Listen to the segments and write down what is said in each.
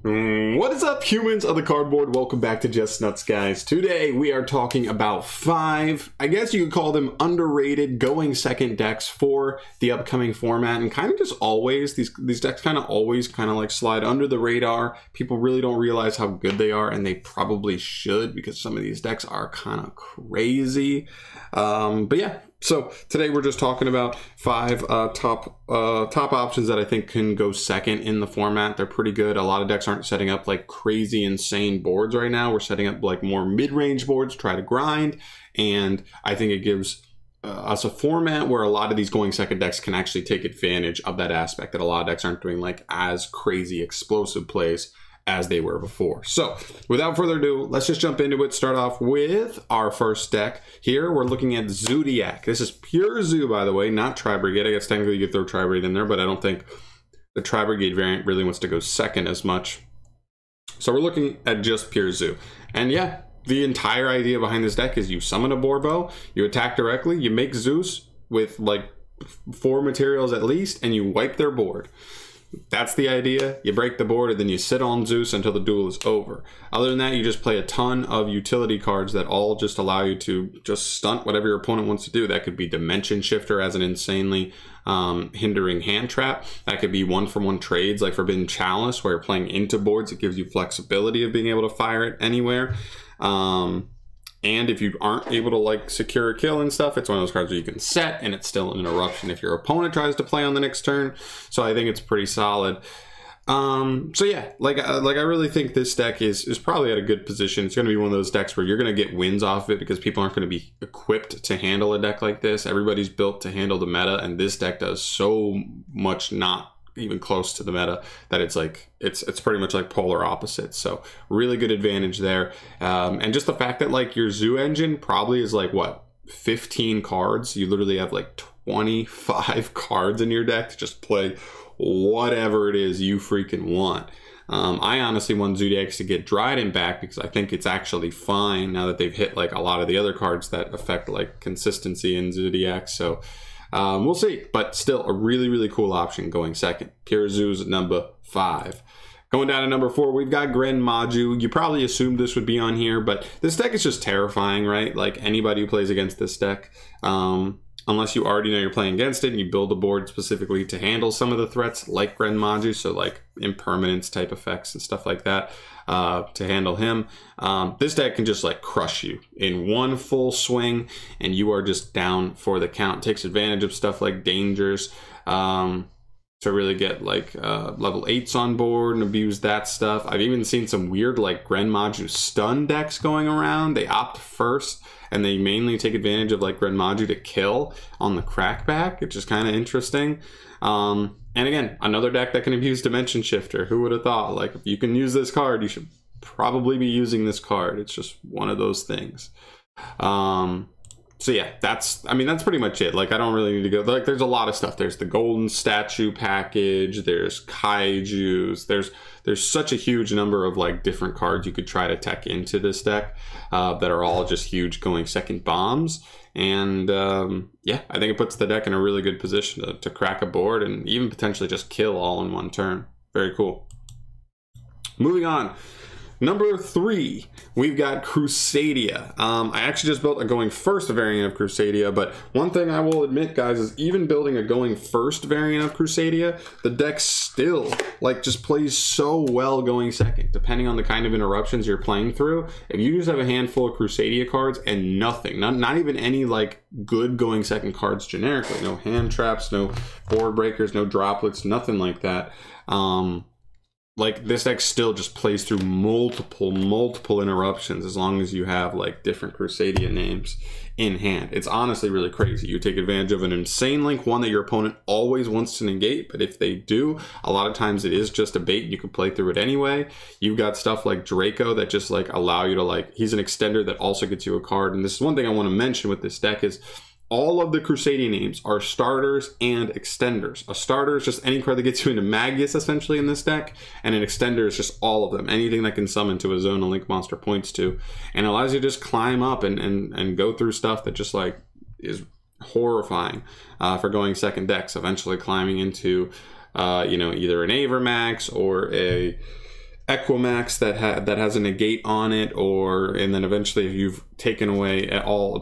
What is up, humans of the cardboard? Welcome back to Just Nuts, guys. Today we are talking about 5, I guess you could call them underrated going second decks for the upcoming format, and kind of just always these decks kind of always like slide under the radar. People really don't realize how good they are, and they probably should, because some of these decks are kind of crazy. But yeah, so today we're just talking about 5 top options that I think can go second in the format. They're pretty good. A lot of decks aren't setting up like crazy insane boards right now. We're setting up like more mid-range boards, try to grind, and I think it gives us a format where a lot of these going second decks can actually take advantage of that aspect, that a lot of decks aren't doing like as crazy explosive plays as they were before. So without further ado, let's just jump into it. Start off with our first deck. Here we're looking at Zodiac. This is pure Zoo, by the way, not Tri-Brigade. I guess technically you could throw Tri-Brigade in there, but I don't think the Tri-Brigade variant really wants to go second as much. So we're looking at just pure Zoo. And yeah, the entire idea behind this deck is you summon a Borbo, you attack directly, you make Zeus with like 4 materials at least, and you wipe their board. That's the idea. You break the board and then you sit on Zeus until the duel is over. Other than that, you just play a ton of utility cards that all just allow you to just stunt whatever your opponent wants to do. That could be Dimension Shifter as an insanely hindering hand trap. That could be 1-for-1 trades like Forbidden Chalice, where you're playing into boards. It gives you flexibility of being able to fire it anywhere. And if you aren't able to like secure a kill and stuff, it's one of those cards where you can set and it's still an interruption if your opponent tries to play on the next turn. So I think it's pretty solid. So yeah, like I really think this deck is probably at a good position. It's going to be one of those decks where you're going to get wins off of it because people aren't going to be equipped to handle a deck like this. Everybody's built to handle the meta, and this deck does so much not even close to the meta that it's like it's pretty much like polar opposites. So really good advantage there. And just the fact that like your Zoo engine probably is like what, 15 cards. You literally have like 25 cards in your deck to just play whatever it is you freaking want. I honestly want Zodiacs to get Dryden back because I think it's actually fine now that they've hit like a lot of the other cards that affect like consistency in Zodiac. So we'll see, but still a really cool option going second. Pure Zoo's number 5. Going down to number 4, we've got Grand Maju. You probably assumed this would be on here, but this deck is just terrifying, right? Like anybody who plays against this deck, unless you already know you're playing against it and you build a board specifically to handle some of the threats like Grand Maju, so like impermanence type effects and stuff like that, to handle him. This deck can just like crush you in one full swing and you are just down for the count. Takes advantage of stuff like dangers to really get like level 8s on board and abuse that stuff. I've even seen some weird like Grand Maju stun decks going around. They opt first and they mainly take advantage of like Grand Maju to kill on the crackback, which is kind of interesting. And again, another deck that can abuse Dimension Shifter. Who would have thought? Like, if you can use this card, you should probably be using this card. It's just one of those things. So yeah, that's pretty much it. Like, I don't really need to go, like, there's a lot of stuff. There's the golden statue package, there's kaijus, there's such a huge number of like different cards you could try to tech into this deck that are all just huge going second bombs. And yeah, I think it puts the deck in a really good position to crack a board and even potentially just kill all in one turn. Very cool. Moving on. Number 3, we've got CRUSADIA. I actually just built a going first variant of CRUSADIA, but one thing I will admit, guys, is even building a going first variant of CRUSADIA, the deck still like just plays so well going second, depending on the kind of interruptions you're playing through. If you just have a handful of CRUSADIA cards and nothing, not even any like good going second cards generically, no hand traps, no board breakers, no droplets, nothing like that, like this deck still just plays through multiple interruptions as long as you have like different CRUSADIA names in hand. It's honestly really crazy. You take advantage of an insane link, one that your opponent always wants to negate, but if they do, a lot of times it is just a bait and you can play through it anyway. You've got stuff like DRACO that just like allow you to like, he's an extender that also gets you a card. And this is one thing I want to mention with this deck is all of the CRUSADIA names are starters and extenders. A starter is just any card that gets you into MAGIUS, essentially, in this deck, and an extender is just all of them. Anything that can summon to a zone a link monster points to, and allows you to just climb up and go through stuff that just like is horrifying for going second decks, eventually climbing into you know, either an Avermax or a Equimax that has a negate on it, and then eventually if you've taken away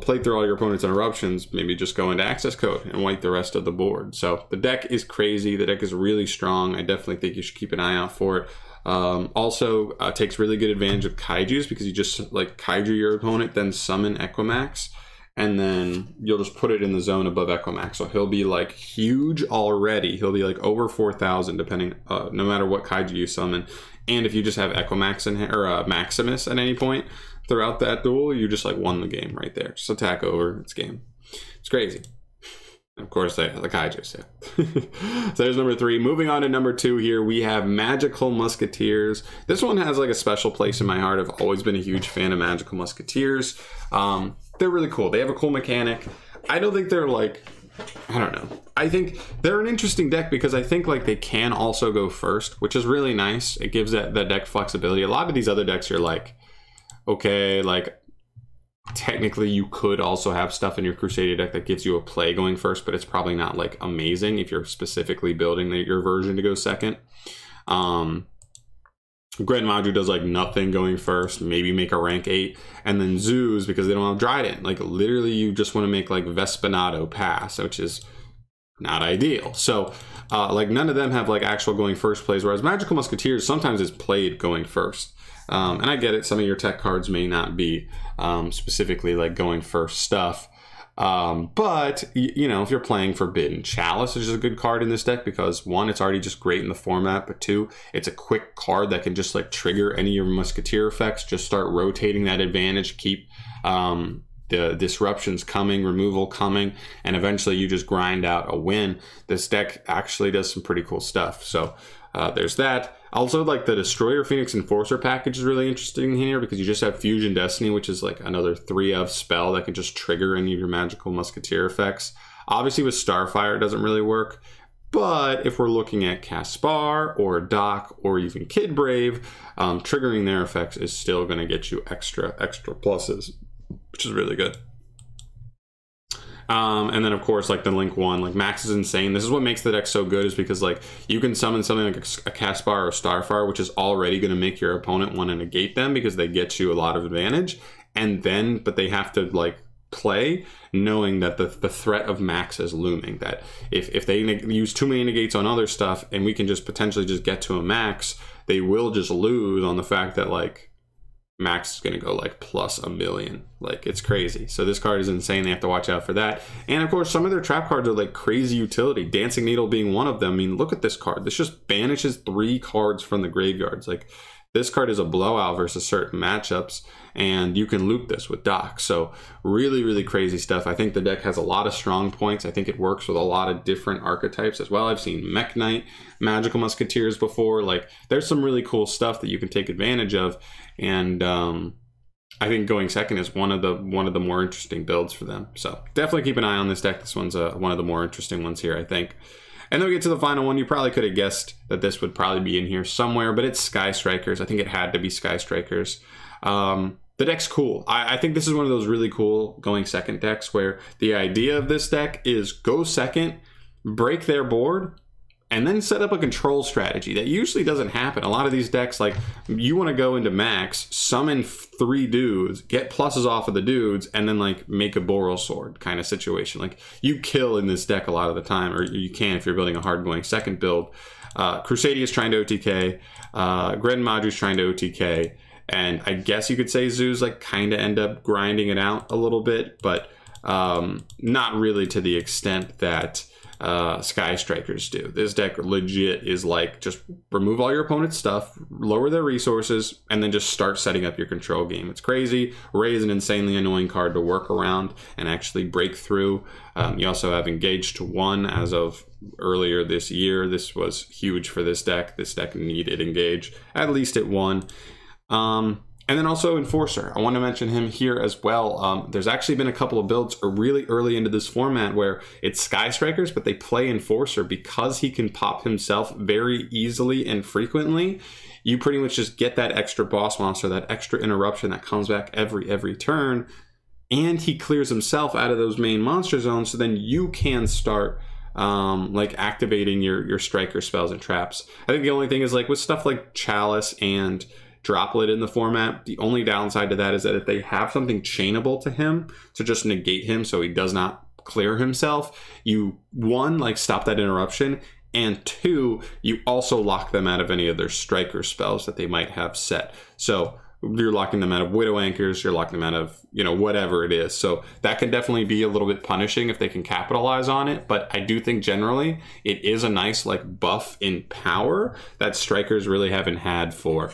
played through all your opponent's interruptions, maybe just go into access code and wipe the rest of the board. So the deck is crazy. The deck is really strong. I definitely think you should keep an eye out for it. Also takes really good advantage of kaijus, because you just like kaiju your opponent, then summon Equimax, and then you'll just put it in the zone above Equimax. So he'll be like huge already. He'll be like over 4,000 depending, no matter what kaiju you summon. And if you just have Equimax in or Maximus at any point throughout that duel, you just like won the game right there. Just attack over, it's game. It's crazy. Of course, the kaijus, yeah. So there's number 3. Moving on to number 2 here, we have Magical Musketeers. This one has like a special place in my heart. I've always been a huge fan of Magical Musketeers. They're really cool. They have a cool mechanic. I don't think they're like, I don't know. I think they're an interesting deck because I think like they can also go first, which is really nice. It gives that deck flexibility. A lot of these other decks you're like, okay, like technically you could also have stuff in your Crusadia deck that gives you a play going first, but it's probably not like amazing if you're specifically building your version to go second. Grand Maju does like nothing going first, maybe make a rank 8, and then Zoos, because they don't have Trident, like literally you just want to make like Vespinato pass, which is not ideal. So like none of them have like actual going first plays, whereas Magical Musketeers sometimes is played going first. And I get it, some of your tech cards may not be specifically like going first stuff. But you know, if you're playing Forbidden Chalice, which is a good card in this deck because 1, it's already just great in the format, but 2, it's a quick card that can just like trigger any of your Musketeer effects, just start rotating that advantage, keep the disruptions coming, removal coming, and eventually you just grind out a win. This deck actually does some pretty cool stuff. So there's that. Also, like the Destroyer Phoenix Enforcer package is really interesting here because you just have Fusion Destiny, which is like another 3-of spell that can just trigger any of your Magical Musketeer effects. Obviously with Starfire it doesn't really work, but if we're looking at Caspar or Doc or even Kid Brave, triggering their effects is still going to get you extra pluses, which is really good. And then of course like the Link 1, like Max is insane. This is what makes the deck so good, is because like you can summon something like a Caspar or Starfire, which is already going to make your opponent want to negate them because they get you a lot of advantage, and then but they have to like play knowing that the threat of Max is looming, that if they use too many negates on other stuff and we can just potentially just get to a Max, they will just lose on the fact that like Max is going to go like plus 1,000,000. Like it's crazy. So this card is insane. They have to watch out for that. And of course, some of their trap cards are like crazy utility. Dancing Needle being one of them. I mean, look at this card. This just banishes 3 cards from the graveyards. Like this card is a blowout versus certain matchups, and you can loop this with Doc. So really, really crazy stuff. I think the deck has a lot of strong points. I think it works with a lot of different archetypes as well. I've seen Mech Knight, Magical Musketeers before. Like there's some really cool stuff that you can take advantage of. And I think going second is one of the more interesting builds for them. So definitely keep an eye on this deck. This one's one of the more interesting ones here, I think. And then we get to the final one. You probably could have guessed that this would probably be in here somewhere, but it's Sky Strikers. I think it had to be Sky Strikers. The deck's cool. I think this is one of those really cool going second decks where the idea of this deck is go second, break their board, and then set up a control strategy. That usually doesn't happen. A lot of these decks, like you want to go into Max, summon 3 dudes, get pluses off of the dudes, and then like make a Boral Sword kind of situation. Like you kill in this deck a lot of the time, or you can if you're building a hard going second build. Crusadia is trying to OTK, Grand Maju is trying to OTK, and I guess you could say Zoos like kind of end up grinding it out a little bit, but not really to the extent that Sky Strikers do. This deck legit is like just remove all your opponent's stuff, lower their resources, and then just start setting up your control game. It's crazy. Ray is an insanely annoying card to work around and actually break through. You also have Engage to 1 as of earlier this year. This was huge for this deck. This deck needed Engage at least at 1. And then also Enforcer. I want to mention him here as well. There's actually been a couple of builds really early into this format where it's Sky Strikers, but they play Enforcer because he can pop himself very easily and frequently. You pretty much just get that extra boss monster, that extra interruption that comes back every turn, and he clears himself out of those main monster zones, so then you can start like activating your striker spells and traps. I think the only thing is like with stuff like Chalice and Droplet in the format, the only downside to that is that if they have something chainable to him to just negate him so he does not clear himself, you, one, like stop that interruption, and two, you also lock them out of any of their striker spells that they might have set. So you're locking them out of Widow Anchors, you're locking them out of, you know, whatever it is. So that can definitely be a little bit punishing if they can capitalize on it. But I do think generally it is a nice like buff in power that strikers really haven't had for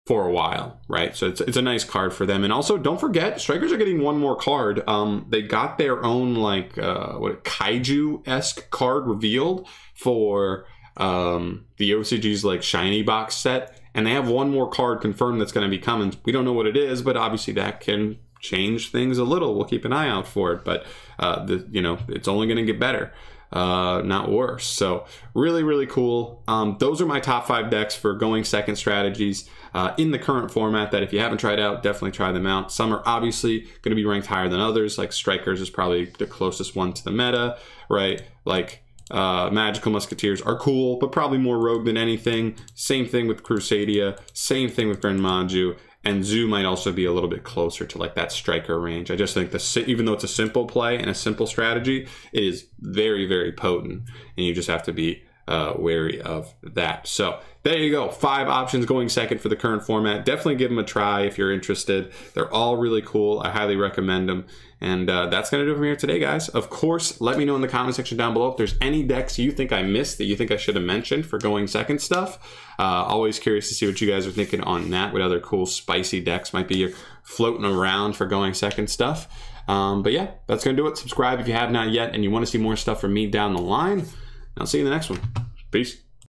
a while, right? So it's a nice card for them. And also don't forget, strikers are getting one more card. They got their own like what kaiju-esque card revealed for the OCG's like shiny box set, and they have one more card confirmed that's going to be coming. We don't know what it is, but obviously that can change things a little. We'll keep an eye out for it, but you know, it's only going to get better, not worse. So really, really cool. Those are my top 5 decks for going second strategies in the current format that if you haven't tried out, definitely try them out. Some are obviously going to be ranked higher than others, like Strikers is probably the closest one to the meta, right? Like Magical Musketeers are cool, but probably more rogue than anything. Same thing with CRUSADIA, same thing with Grand Maju, and Zoo might also be a little bit closer to like that striker range. I just think even though it's a simple play and a simple strategy, it is very, very potent, and you just have to be wary of that. So there you go, 5 options going second for the current format. Definitely give them a try if you're interested. They're all really cool. I highly recommend them. And that's going to do it from here today, guys. Of course, let me know in the comment section down below if there's any decks you think I missed that you think I should have mentioned for going second stuff. Always curious to see what you guys are thinking on that. What other cool spicy decks might be floating around for going second stuff. But yeah, that's going to do it. Subscribe if you have not yet and you want to see more stuff from me down the line. I'll see you in the next one. Peace.